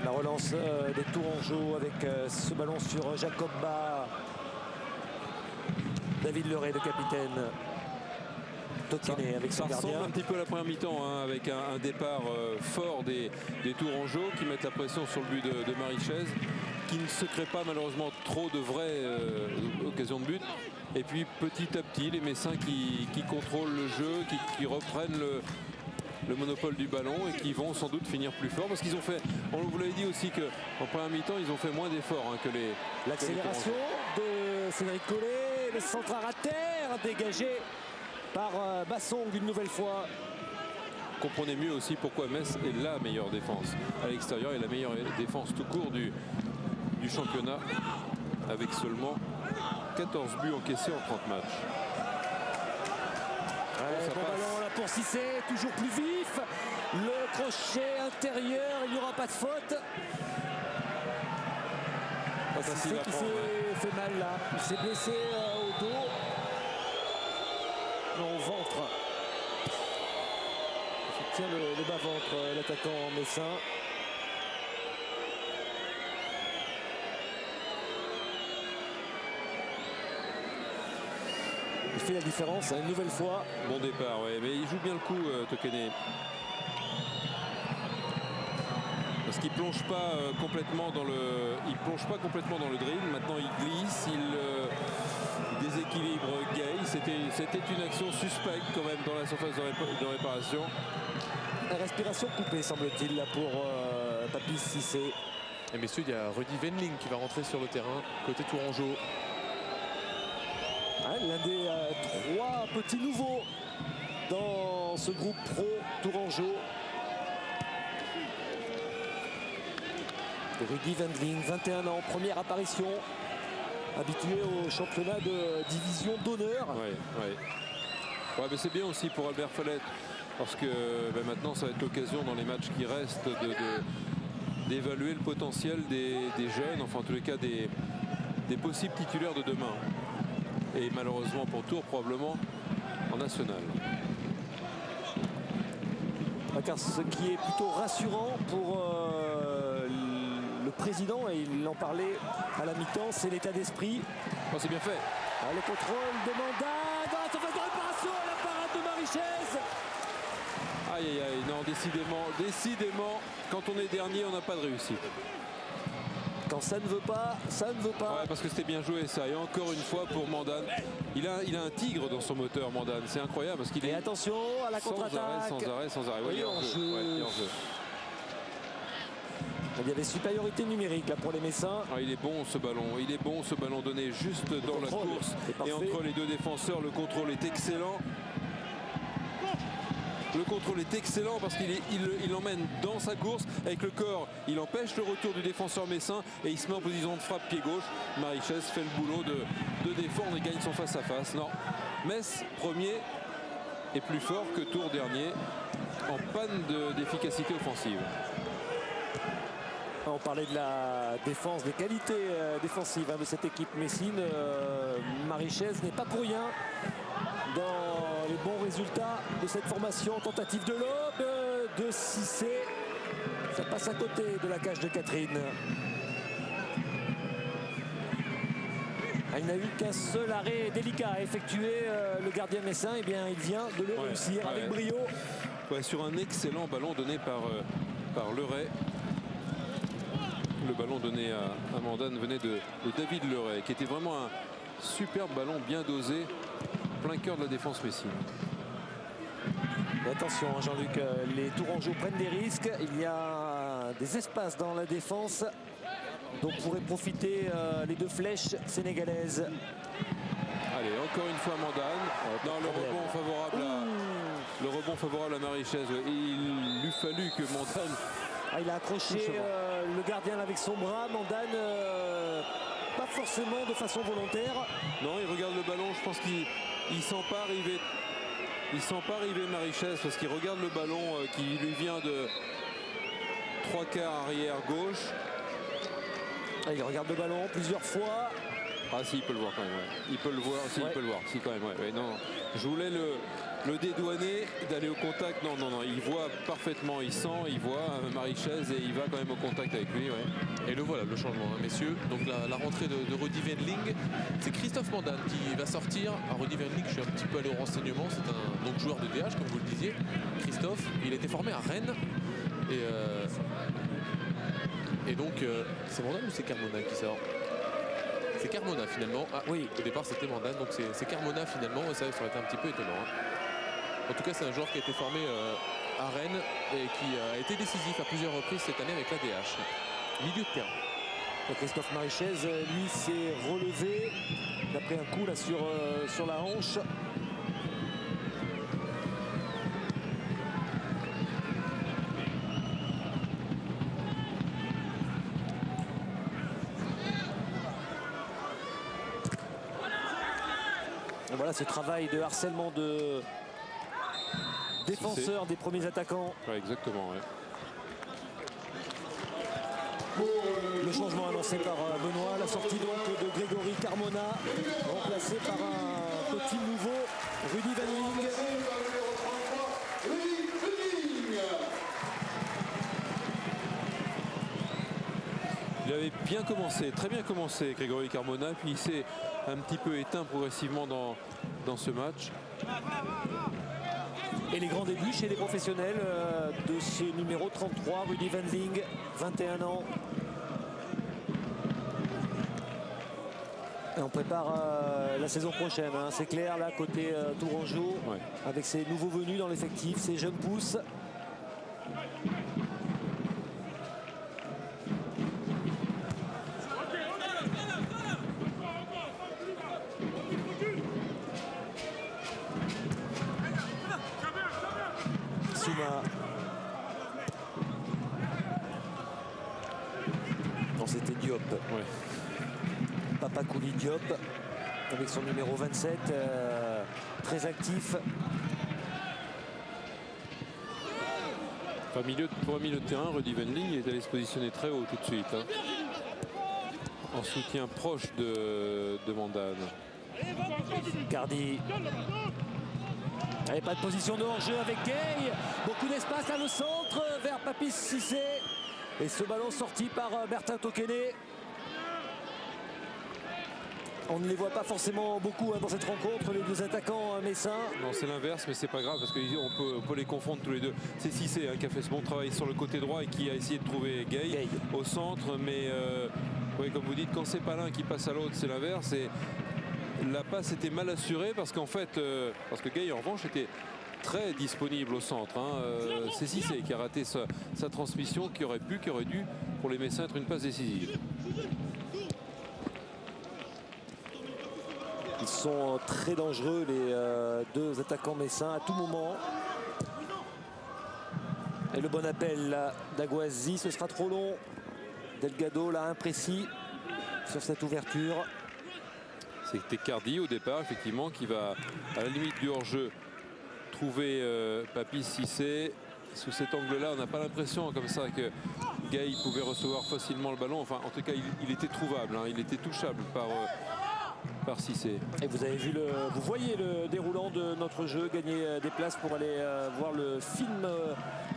La relance des Tourangeaux avec ce ballon sur Jacob Bas. David Leray, le capitaine. Tokene avec son Ça ressemble gardien. un petit peu à la première mi-temps, hein, avec un départ fort des Tourangeaux qui mettent la pression sur le but de Marichès, qui ne se crée pas malheureusement trop de vraies occasions de but. Et puis petit à petit, les Messins qui contrôlent le jeu, qui reprennent le monopole du ballon et qui vont sans doute finir plus fort, parce qu'ils ont fait, on vous l'avait dit aussi qu'en première mi-temps ils ont fait moins d'efforts que les L'accélération de Cédric Collet, le centre à terre dégagé par Bassong une nouvelle fois. Comprenez mieux aussi pourquoi Metz est la meilleure défense à l'extérieur et la meilleure défense tout court du championnat, avec seulement 14 buts encaissés en 30 matchs. Bon ballon là pour Cissé, toujours plus vif. Le crochet intérieur, il n'y aura pas de faute. Cissé qui s'est fait mal là. Il s'est blessé au dos. Non, au ventre. Il tient le bas-ventre, l'attaquant messin. Il fait la différence une nouvelle fois. Bon départ, ouais, mais il joue bien le coup, Tokene. Parce qu'il plonge pas complètement dans le drill. Maintenant il glisse, il déséquilibre Gay. C'était une action suspecte quand même dans la surface de réparation. La respiration coupée semble-t-il là pour Papis Cissé. Et messieurs, il y a Rudy Wendling qui va rentrer sur le terrain côté Tourangeau. L'un des trois petits nouveaux dans ce groupe pro Tourangeau. Rudy Wendling, 21 ans, première apparition, habitué au championnat de division d'honneur. Ouais, mais c'est bien aussi pour Albert Fallette, parce que maintenant ça va être l'occasion dans les matchs qui restent d'évaluer le potentiel des jeunes, enfin en tous les cas des possibles titulaires de demain. Et malheureusement pour Tours, probablement en national. Car ce qui est plutôt rassurant pour le président, et il en parlait à la mi-temps, c'est l'état d'esprit. Oh, c'est bien fait. Le contrôle de Mandane dans la surface de réparation, la parade de Marichès. Aïe aïe aïe, non, décidément, quand on est dernier, on n'a pas de réussite. Quand ça ne veut pas, ça ne veut pas. Ouais, parce que c'était bien joué ça. Et encore une fois pour Mandane. Il a un tigre dans son moteur, Mandane. C'est incroyable parce qu'il est. Et attention à la contre-attaque. Sans arrêt. Oui, en jeu. Il y avait supériorité numérique là pour les Messins. Ah, il est bon ce ballon donné juste dans la course. Et entre les deux défenseurs, le contrôle est excellent. Le contrôle est excellent parce qu'il l'emmène dans sa course avec le corps. Il empêche le retour du défenseur messin et il se met en position de frappe pied gauche. Marichès fait le boulot de défendre et gagne son face-à-face. Non, Metz premier est plus fort que Tours dernier en panne d'efficacité offensive. On parlait de la défense, des qualités défensives de cette équipe messine. Marichès n'est pas pour rien dans les bons résultats de cette formation. Tentative de l'aube de Cissé. Ça passe à côté de la cage de Catherine. Il n'a eu qu'un seul arrêt délicat à effectuer le gardien messin. Et bien il vient de le réussir avec brio. Ouais, sur un excellent ballon donné par Leray. Le ballon donné à Mandane venait de David Leray, qui était vraiment un superbe ballon bien dosé, plein cœur de la défense messine. Et attention Jean-Luc, les Tourangeaux prennent des risques. Il y a des espaces dans la défense dont pourraient profiter les deux flèches sénégalaises. Allez, encore une fois Mandane. Non, le rebond favorable à Marichès. Il lui fallut que Mandane. Il a accroché le gardien avec son bras. Mandane, pas forcément de façon volontaire. Non, il regarde le ballon. Je pense qu'il sent pas arriver. Il sent pas arriver Marichès parce qu'il regarde le ballon qui lui vient de 3/4 arrière gauche. Il regarde le ballon plusieurs fois. Ah si, il peut le voir quand même. Ouais. Il peut le voir. Si, il peut le voir. Si, quand même. Ouais. Non. Je voulais le dédouaner d'aller au contact. Non, non, non, il voit parfaitement, il sent, il voit Marichez et il va quand même au contact avec lui. Ouais. Et le voilà, le changement, hein, messieurs. Donc la rentrée de Rudy Wendling, c'est Christophe Mandane qui va sortir. Alors, Rudy Wendling, je suis un petit peu allé au renseignement, c'est un donc, joueur de DH, comme vous le disiez. Christophe, il a été formé à Rennes. Et donc, c'est Mandane ou c'est Carmona qui sort? C'est Carmona finalement. Ah oui, au départ c'était Mandane, donc c'est Carmona finalement. Et ça aurait été un petit peu étonnant. Hein. En tout cas, c'est un joueur qui a été formé à Rennes et qui a été décisif à plusieurs reprises cette année avec la DH. Milieu de terrain. Et Christophe Marichez, lui, s'est relevé. Il a pris un coup là sur la hanche. Et voilà ce travail de harcèlement de défenseur des premiers attaquants. Ouais, exactement. Ouais. Le changement annoncé par Benoît, la sortie donc de Grégory Carmona, remplacé par un petit nouveau Rudy Wendling. Il avait bien commencé, très bien commencé Grégory Carmona, puis il s'est un petit peu éteint progressivement dans ce match. Et les grands débuts chez les professionnels de ce numéro 33, Rudy Wendling, 21 ans. Et on prépare la saison prochaine, hein, c'est clair, là, côté Tourangeau, Ouais. avec ces nouveaux venus dans l'effectif, ces jeunes pousses. Souma. Non, c'était Diop. Ouais. Papakouli Diop, avec son numéro 27, très actif. Enfin, pour un milieu de terrain, Rudy Wendling il est allé se positionner très haut tout de suite. Hein. En soutien proche de Mandane. Cardi. Allez, pas de position de hors-jeu avec Gay. Beaucoup d'espace à le centre vers Papis Cissé. Et ce ballon sorti par Bertin Tokene. On ne les voit pas forcément beaucoup hein, dans cette rencontre, les deux attaquants messins. Non, c'est l'inverse, mais c'est pas grave parce qu'on peut les confondre tous les deux. C'est Cissé hein, qui a fait ce bon travail sur le côté droit et qui a essayé de trouver Gay au centre. Mais oui, comme vous dites, quand c'est pas l'un qui passe à l'autre, c'est l'inverse. Et la passe était mal assurée parce qu'en fait, parce que Gay en revanche était très disponible au centre. Hein. C'est Cissé qui a raté sa transmission qui aurait dû pour les Messins être une passe décisive. Ils sont très dangereux les deux attaquants messins à tout moment. Et le bon appel là d'Aguazi, ce sera trop long. Delgado là imprécis sur cette ouverture. C'était Cardi au départ effectivement qui va à la limite du hors-jeu trouver Papis Cissé. Sous cet angle-là, on n'a pas l'impression comme ça que Gay pouvait recevoir facilement le ballon. Enfin, en tout cas, il était trouvable, hein. Il était touchable par Cissé. Et vous avez vu vous voyez le déroulant de notre jeu, gagner des places pour aller voir le film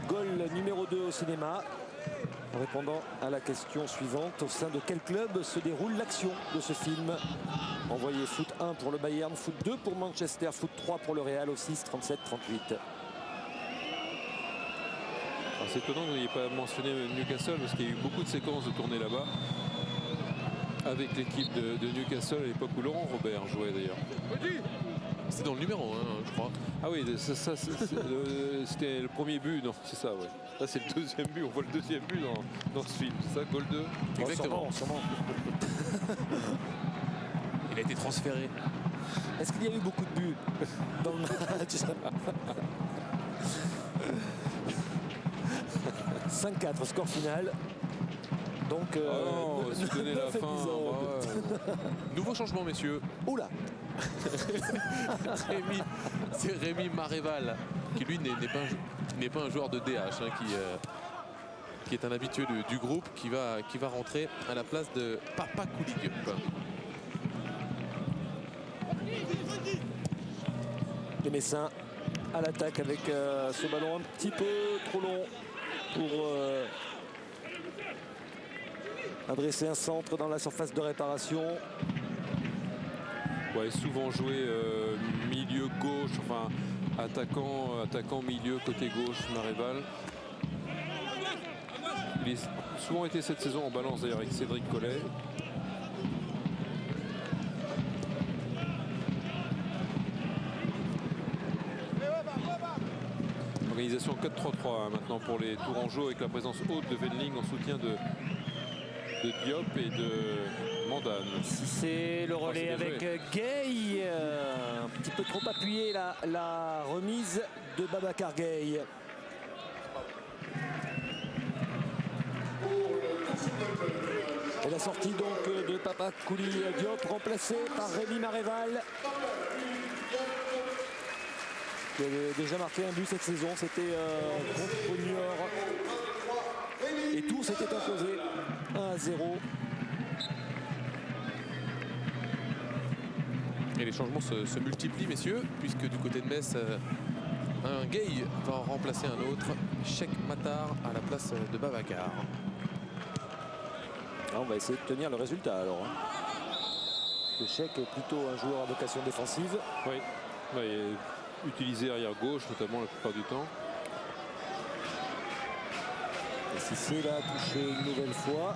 Goal numéro 2 au cinéma. En répondant à la question suivante, au sein de quel club se déroule l'action de ce film? Envoyez foot 1 pour le Bayern, foot 2 pour Manchester, foot 3 pour le Real au 6 37 38. C'est étonnant que vous n'ayez pas mentionné Newcastle parce qu'il y a eu beaucoup de séquences de tournée là-bas avec l'équipe de Newcastle à l'époque où Laurent Robert jouait d'ailleurs. C'est dans le numéro 1, je crois. Ah oui, c'était le premier but, non, c'est ça, ouais. Là, c'est le deuxième but, on voit le deuxième but dans ce film, c'est ça, goal 2. Exactement. Sûrement. Il a été transféré. Est-ce qu'il y a eu beaucoup de buts dans le match? 5-4, score final. Donc, se donner la fin. Ouais. Nouveau changement, messieurs. Oula. C'est Rémi Maréval, qui lui n'est pas un joueur de DH, hein, qui est un habitué du groupe, qui va rentrer à la place de Papakouli Diop. Les Messins à l'attaque avec ce ballon un petit peu trop long pour adresser un centre dans la surface de réparation. Ouais, souvent joué milieu gauche, enfin attaquant milieu côté gauche, Maréval. Il a souvent été cette saison en balance d'ailleurs avec Cédric Collet. Organisation 4-3-3 maintenant pour les Tourangeaux avec la présence haute de Wendling en soutien de Diop et de Mandane. C'est le relais avec Gay, un petit peu trop appuyé la remise de Babacar Gay. Et la sortie donc de Papakouli Diop remplacé par Rémi Maréval, qui avait déjà marqué un but cette saison, c'était contre Niort. Et tout s'était imposé 1-0. Et les changements se multiplient, messieurs, puisque du côté de Metz, un Gay va en remplacer un autre, Cheikh Matar à la place de Babacar. On va essayer de tenir le résultat alors. Le Cheikh est plutôt un joueur à vocation défensive. Oui, utilisé arrière gauche notamment la plupart du temps. Et Cissé l'a touché une nouvelle fois.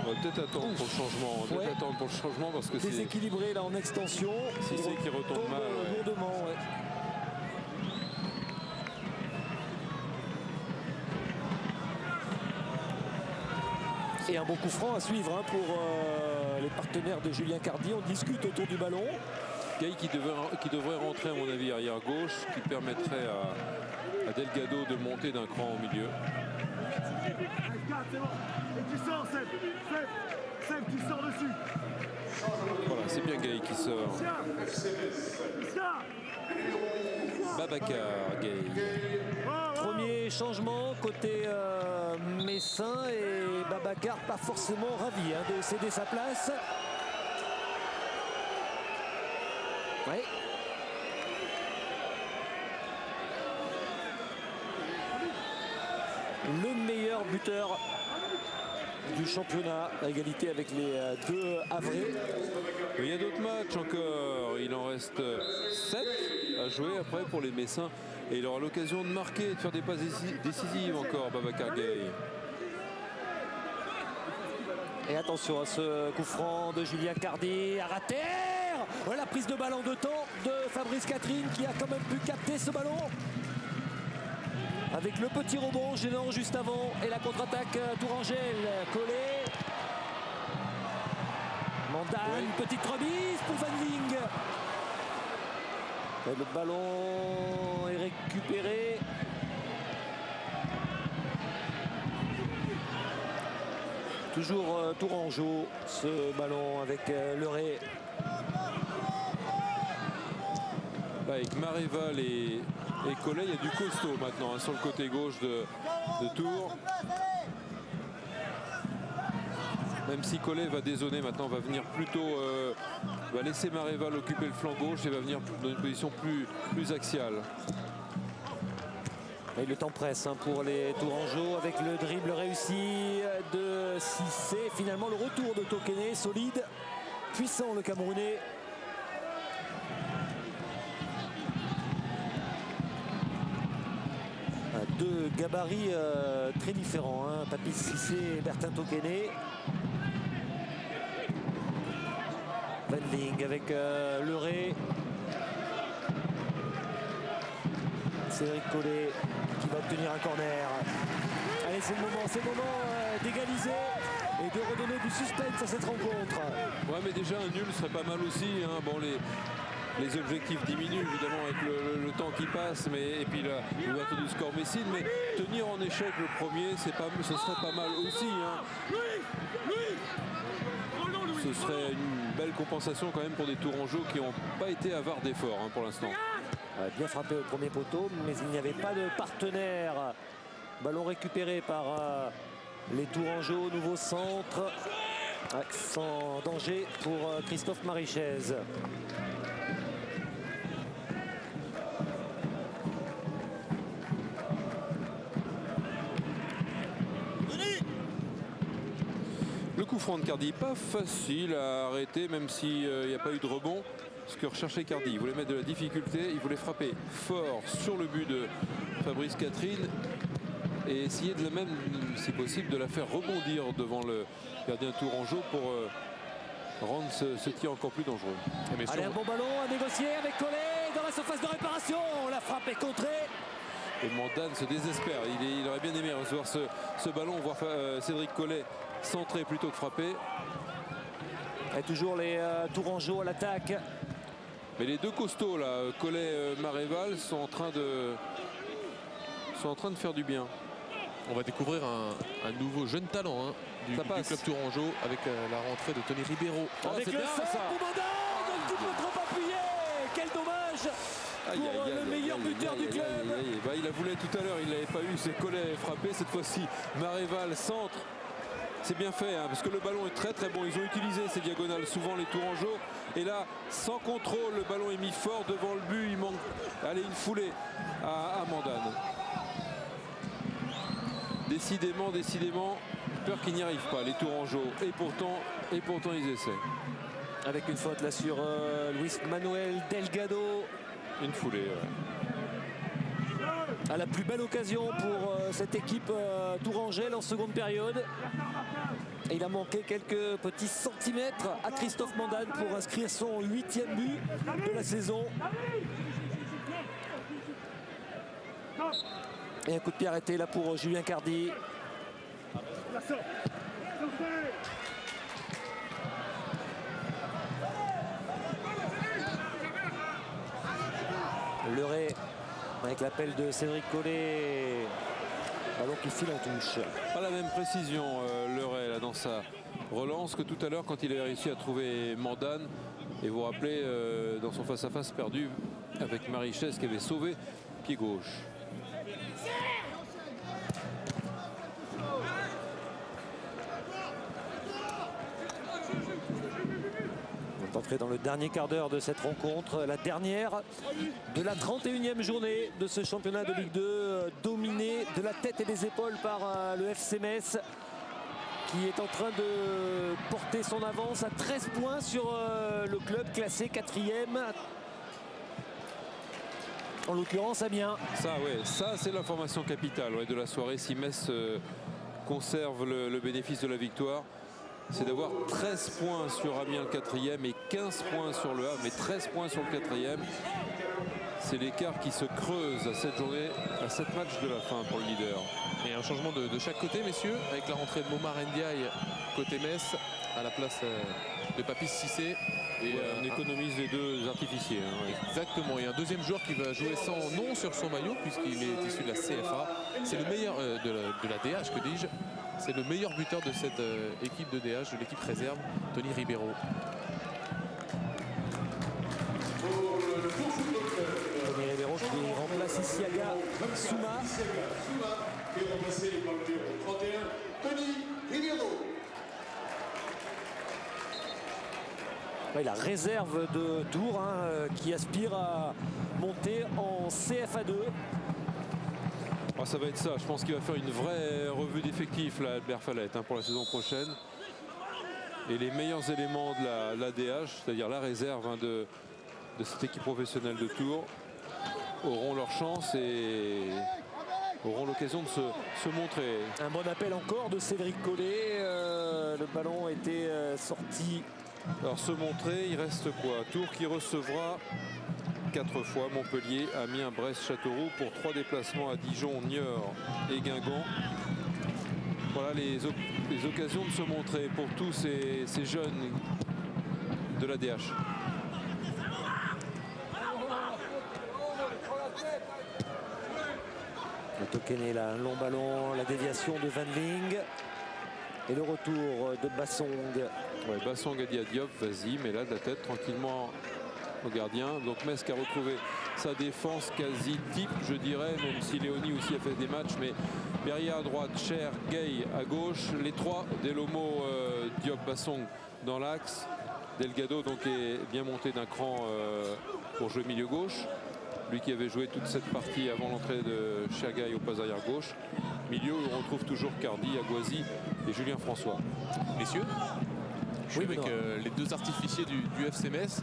On va peut-être attendre pour le changement. On va peut-être attendre pour le changement parce que c'est déséquilibré là en extension. Cissé qui retombe mal. Lourdement, ouais. Et un bon coup franc à suivre hein, pour les partenaires de Julien Cardi. On discute autour du ballon. Gay qui devrait rentrer à mon avis arrière gauche, qui permettrait à Delgado de monter d'un cran au milieu. Voilà, c'est bien Gay qui sort. Babacar Gay. Premier changement côté Messin et Babacar pas forcément ravi hein, de céder sa place. Ouais. Le meilleur buteur du championnat, à égalité avec les deux Havrais. Il y a d'autres matchs encore, il en reste 7 à jouer après pour les Messins. Et il aura l'occasion de marquer, de faire des passes décisives encore, Babacar Gay. Et attention à ce coup franc de Julien Cardi, à rater. La prise de ballon de temps de Fabrice Catherine qui a quand même pu capter ce ballon. Avec le petit rebond gênant juste avant et la contre-attaque Tourangelle collée. Mandane, petite remise pour Wendling. Le ballon est récupéré. Toujours Tourangeau, ce ballon avec Leray. Avec Maréval et Collet, il y a du costaud maintenant hein, sur le côté gauche de Tours. Même si Collet va dézoner maintenant, va venir plutôt, va laisser Maréval occuper le flanc gauche et va venir dans une position plus axiale. Et le temps presse hein, pour les Tourangeaux avec le dribble réussi de Cissé. Finalement le retour de Tokene, solide, puissant le Camerounais. Deux gabarits très différents, hein. Papis Cissé et Bertin Tokene. Wendling avec Leray. Cédric Collet qui va obtenir un corner. Allez, c'est le moment d'égaliser et de redonner du suspense à cette rencontre. Ouais, mais déjà un nul serait pas mal aussi. Hein. Bon, les objectifs diminuent évidemment avec le temps qui passe, et puis l'ouverture du score Messine, mais tenir en échec le premier, ce serait pas mal aussi. Hein. Ce serait une belle compensation quand même pour des Tourangeaux qui n'ont pas été avares d'efforts hein, pour l'instant. Bien frappé au premier poteau, mais il n'y avait pas de partenaire. Ballon récupéré par les Tourangeaux, nouveau centre. Sans danger pour Christophe Marichès. coup franc de Cardi, pas facile à arrêter, même s'il n'y a pas eu de rebond. Ce que recherchait Cardi, il voulait mettre de la difficulté, il voulait frapper fort sur le but de Fabrice Catherine et essayer de la même, si possible, de la faire rebondir devant le gardien tourangeau pour rendre ce tir encore plus dangereux. Allez, un bon ballon à négocier avec Collet dans la surface de réparation. La frappe est contrée. Et Mandane se désespère. Il aurait bien aimé recevoir ce ballon, voir Cédric Collet centrer plutôt que frapper. Et toujours les tourangeaux à l'attaque. Mais les deux costauds là, Collet, Maréval, sont en train de faire du bien. On va découvrir un nouveau jeune talent du club tourangeau avec la rentrée de Tony Ribeiro. Avec le centre pour Mandane, un petit peu trop appuyé. Quel dommage pour le meilleur buteur du club. Il la voulait tout à l'heure, il n'avait pas eu, c'est Collet frappé. Cette fois-ci, Maréval centre. C'est bien fait parce que le ballon est très très bon. Ils ont utilisé ces diagonales souvent les tourangeaux. Et là, sans contrôle, le ballon est mis fort devant le but. Il manque une foulée à Mandane. Décidément, peur qu'ils n'y arrivent pas, les tourangeaux. Et pourtant, ils essaient. Avec une faute là sur Luis Manuel Delgado. Une foulée, À la plus belle occasion pour cette équipe tourangelle en seconde période. Et il a manqué quelques petits centimètres à Christophe Mandane pour inscrire son 8e but de la saison. Et un coup de pied arrêté là pour Julien Cardi. Leray avec l'appel de Cédric Collet. Ballon qui file en touche. Pas la même précision Leray là dans sa relance que tout à l'heure quand il a réussi à trouver Mandane. Et vous vous rappelez dans son face-à-face perdu avec Marichès qui avait sauvé pied gauche. On est entré dans le dernier quart d'heure de cette rencontre, la dernière de la 31e journée de ce championnat de Ligue 2, dominé de la tête et des épaules par le FC Metz, qui est en train de porter son avance à 13 points sur le club classé 4e. En l'occurrence Amiens. Ça c'est l'information capitale de la soirée. Si Metz conserve le bénéfice de la victoire, c'est d'avoir 13 points sur Amiens le 4e et 15 points sur le Havre, mais 13 points sur le 4e. C'est l'écart qui se creuse à cette journée, à 7 matchs de la fin pour le leader. Et un changement de chaque côté, messieurs, avec la rentrée de Momar Ndiaye côté Metz à la place de Papis Cissé. Et on économise les deux artificiers. Exactement. Et un deuxième joueur qui va jouer sans nom sur son maillot puisqu'il est issu de la CFA. C'est le meilleur de la DH, que dis-je. C'est le meilleur buteur de cette équipe de DH, de l'équipe réserve, Tony Ribeiro. Tony Ribeiro qui remplace Isiaga Souma. Qui est remplacé par le numéro 31, Tony Ribeiro. La réserve de Tours qui aspire à monter en CFA2. Ça va être ça. Je pense qu'il va faire une vraie revue d'effectifs là, Albert Fallette, pour la saison prochaine. Et les meilleurs éléments de la DH, c'est-à-dire la réserve de cette équipe professionnelle de Tours, auront leur chance et auront l'occasion de se montrer. Un bon appel encore de Cédric Collet. Le ballon a été sorti. Alors se montrer, il reste quoi? Tours qui recevra 4 fois Montpellier, Amiens, Brest, Châteauroux pour 3 déplacements à Dijon, Niort et Guingamp. Voilà les occasions de se montrer pour tous ces jeunes de la DH. Le Tokené là, un long ballon, la déviation de Van Ling et le retour de Bassong. Bassong a dit à Diop, vas-y, mais là de la tête tranquillement au gardien. Donc Metz qui a retrouvé sa défense quasi type, je dirais, même si Léoni aussi a fait des matchs. Mais Berrière à droite, Cher, Gay à gauche. Les trois, Delomo, Diop, Bassong dans l'axe. Delgado donc est bien monté d'un cran pour jouer milieu gauche. lui qui avait joué toute cette partie avant l'entrée de Chagaï au pas arrière gauche. Milieu, on retrouve toujours Cardi, Aguazi et Julien François. Messieurs, je suis avec les deux artificiers du FC Metz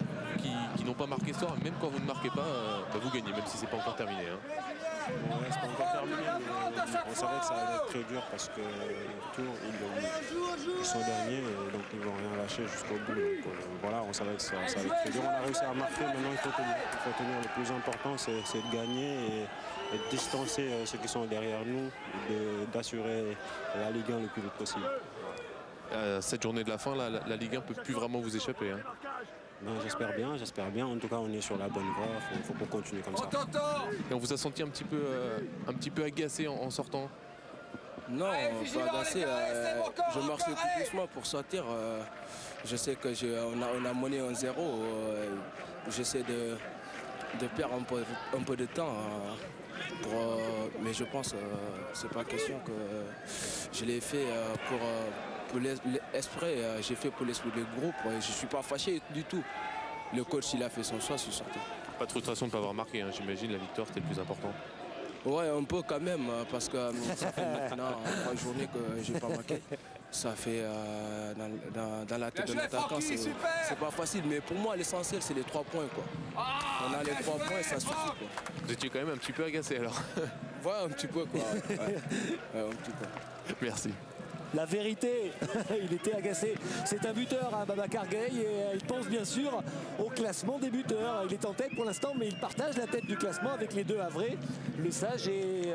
qui n'ont pas marqué ce soir. Même quand vous ne marquez pas, vous gagnez, même si c'est pas encore terminé. Ouais, c'est pas encore terminé, mais on savait que ça allait être très dur parce que Tours, ils sont derniers, et donc ils vont rien lâcher jusqu'au bout. Donc, voilà, on savait que ça allait être très dur. On a réussi à marquer, maintenant il faut tenir. Il faut tenir. Le plus important, c'est de gagner et de distancer ceux qui sont derrière nous, d'assurer la Ligue 1 le plus vite possible. Cette journée de la fin, la Ligue 1 ne peut plus vraiment vous échapper. Ben, j'espère bien. En tout cas, on est sur la bonne voie. Il faut qu'on continue comme ça. Et on vous a senti un petit peu agacé en sortant? Non, pas agacé. Je marchais tout doucement pour sortir. Je sais que on a mené 1-0. J'essaie de perdre un peu de temps. Mais je pense que c'est pas question que je l'ai fait pour l'esprit. J'ai fait pour l'esprit du groupe. Je ne suis pas fâché du tout. Le coach, il a fait son choix, je suis sorti. Pas de frustration de ne pas avoir marqué, j'imagine. La victoire, c'était le plus important. Ouais, un peu quand même, parce que ça fait maintenant 3 journées que je n'ai pas marqué. Ça fait dans la tête de l'attaquant, c'est pas facile. Mais pour moi, l'essentiel, c'est les 3 points. Quoi. On a les 3 points, ça suffit. Quoi. Vous étiez quand même un petit peu agacé alors. Ouais, un petit peu. Quoi. Ouais, un petit peu. Merci. La vérité, il était agacé. C'est un buteur, Babacar Gueye, et il pense bien sûr au classement des buteurs. Il est en tête pour l'instant, mais il partage la tête du classement avec les deux Havrais, Le Sage et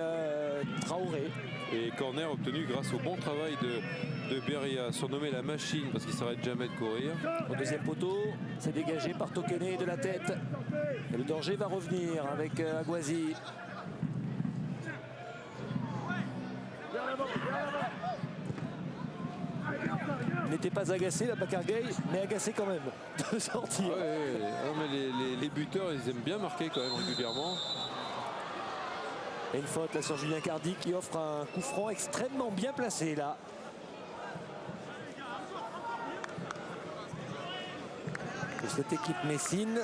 Traoré. Et corner obtenu grâce au bon travail de Beria, surnommé la machine parce qu'il ne s'arrête jamais de courir. Au deuxième poteau, c'est dégagé par Tokene de la tête. Et le danger va revenir avec Aguazi. N'était pas agacé, la Babacar Gueye, mais agacé quand même de sortir. Mais les buteurs, ils aiment bien marquer quand même régulièrement. Et une faute là sur Julien Cardi qui offre un coup franc extrêmement bien placé là. Pour cette équipe messine.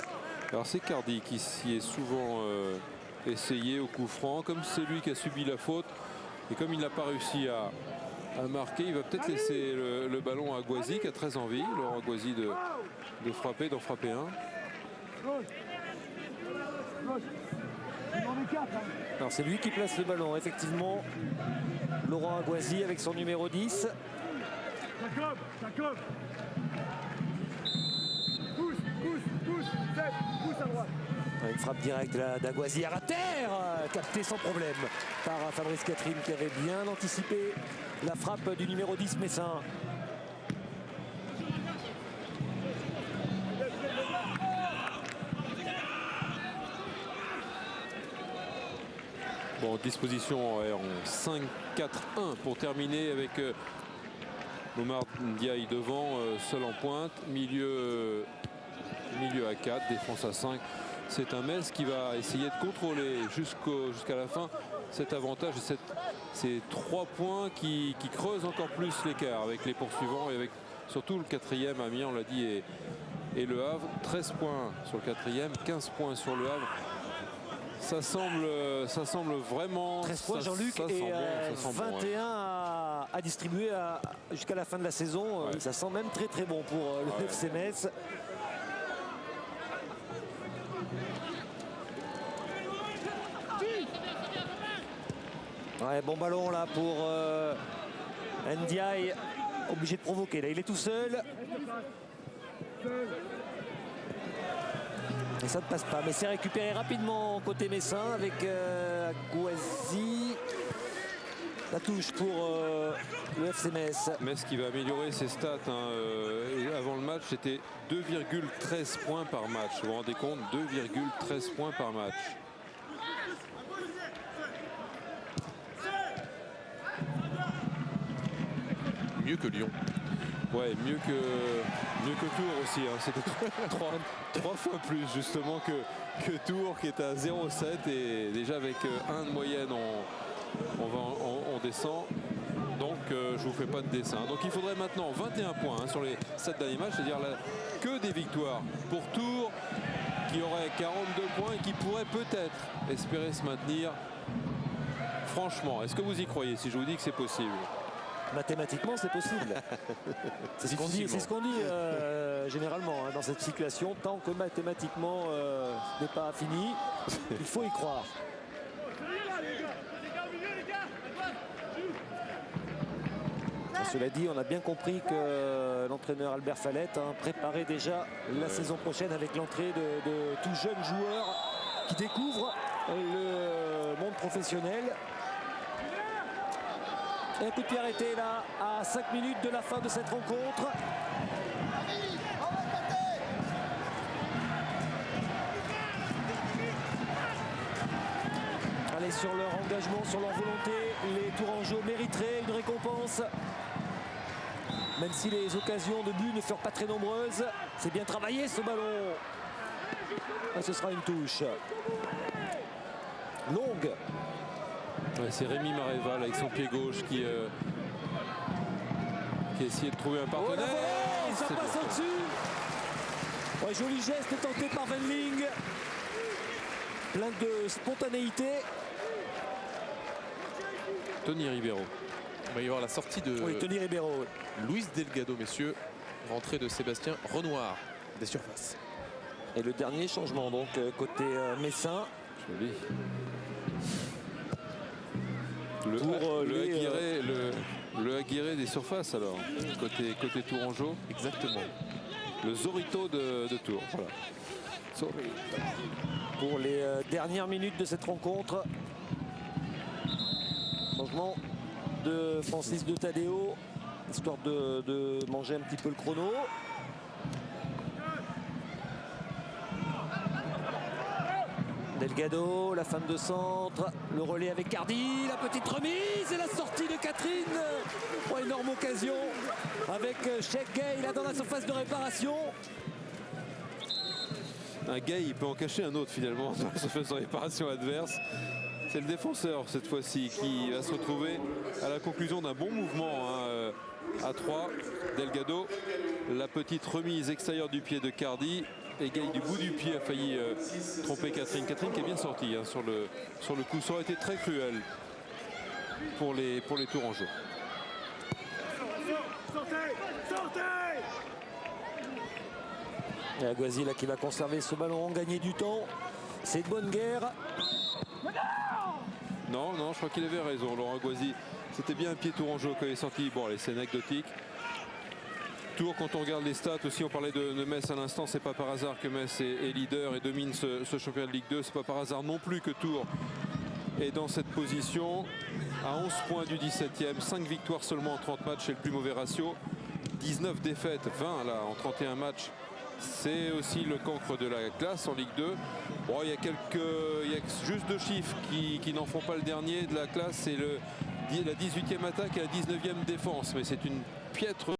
Alors c'est Cardi qui s'y est souvent essayé au coup franc. Comme c'est lui qui a subi la faute et comme il n'a pas réussi à marquer, il va peut-être laisser le ballon à Aguazi qui a très envie, Laurent Aguazi de frapper, d'en frapper un. Alors c'est lui qui place le ballon, effectivement. Laurent Aguazi avec son numéro 10. Pousse à droite. Une frappe directe d'Aguazi à terre, captée sans problème par Fabrice Catherine qui avait bien anticipé la frappe du numéro 10 messin. Bon, disposition en 5-4-1 pour terminer avec Momar Ndiaye devant, seul en pointe, milieu à 4, défense à 5. C'est un Metz qui va essayer de contrôler jusqu'à la fin cet avantage et ces 3 points qui creusent encore plus l'écart avec les poursuivants et avec surtout le 4e, Amiens, on l'a dit, et le Havre. 13 points sur le 4e, 15 points sur le Havre. Ça semble vraiment... 13 points, Jean-Luc, et 21 à distribuer jusqu'à la fin de la saison. Ouais. Ça sent même très très bon pour le FC Metz. Ouais, bon ballon là pour Ndiaye, obligé de provoquer. Là, il est tout seul. Et ça ne passe pas, mais c'est récupéré rapidement côté messin avec Aguazi. La touche pour le FC Metz. Metz qui va améliorer ses stats. Avant le match, c'était 2,13 points par match. Vous vous rendez compte, 2,13 points par match. Mieux que Lyon. Ouais, mieux que Tours aussi. Hein. C'était 3 fois plus justement que Tours qui est à 0,7 et déjà avec 1 de moyenne on descend. Donc je vous fais pas de dessin. Donc il faudrait maintenant 21 points sur les 7 derniers matchs, c'est-à-dire que des victoires pour Tours qui aurait 42 points et qui pourrait peut-être espérer se maintenir. Franchement, est-ce que vous y croyez si je vous dis que c'est possible? Mathématiquement, c'est possible. C'est ce qu'on dit, généralement dans cette situation. Tant que mathématiquement ce n'est pas fini, il faut y croire. Cela dit, on a bien compris que l'entraîneur Albert Fallette préparait déjà la saison prochaine avec l'entrée de tout jeunes joueurs qui découvrent le monde professionnel. Et un coup de pied arrêté là à 5 minutes de la fin de cette rencontre. Allez, sur leur engagement, sur leur volonté, les Tourangeaux mériteraient une récompense. Même si les occasions de but ne furent pas très nombreuses, c'est bien travaillé ce ballon. Et ce sera une touche longue. Ouais, c'est Rémi Maréval avec son pied gauche qui a essayé de trouver un partenaire. Oh, ça passe au-dessus. Ouais, joli geste tenté par Wendling. Plein de spontanéité. Tony Ribeiro. Il va y avoir la sortie de Tony Ribeiro. Luis Delgado, messieurs. Rentrée de Sébastien Renoir des surfaces. Et le dernier changement donc côté messin. Joli. Le Aguirre des surfaces alors, côté Tourangeau. Exactement. Le Zorito de Tours. Voilà. Pour les dernières minutes de cette rencontre. Changement de Francis de Tadeo, histoire de manger un petit peu le chrono. Delgado, la fin de centre, le relais avec Cardi, la petite remise et la sortie de Catherine. Oh, énorme occasion avec Cheikh Gay là dans la surface de réparation. Un Gay, il peut en cacher un autre finalement dans la surface de réparation adverse. C'est le défenseur cette fois-ci qui va se retrouver à la conclusion d'un bon mouvement à 3. Delgado, la petite remise extérieure du pied de Cardi. Et Gay du bout du pied a failli tromper Catherine. Catherine qui est bien sortie sur le coup. Ça aurait été très cruel pour les Tourangeaux. Et Aguazi là qui va conserver ce ballon, gagner du temps. C'est de bonne guerre. Non, je crois qu'il avait raison, Laurent Aguazi. C'était bien un pied Tourangeau quand il est sorti. Bon, allez, c'est anecdotique. Tours, quand on regarde les stats aussi, on parlait de Metz à l'instant, c'est pas par hasard que Metz est leader et domine ce championnat de Ligue 2. C'est pas par hasard non plus que Tours est dans cette position. À 11 points du 17e, 5 victoires seulement en 30 matchs, c'est le plus mauvais ratio. 19 défaites, 20 là en 31 matchs. C'est aussi le cancre de la classe en Ligue 2. Bon, il y a juste 2 chiffres qui n'en font pas le dernier de la classe. C'est la 18e attaque et la 19e défense. Mais c'est une piètre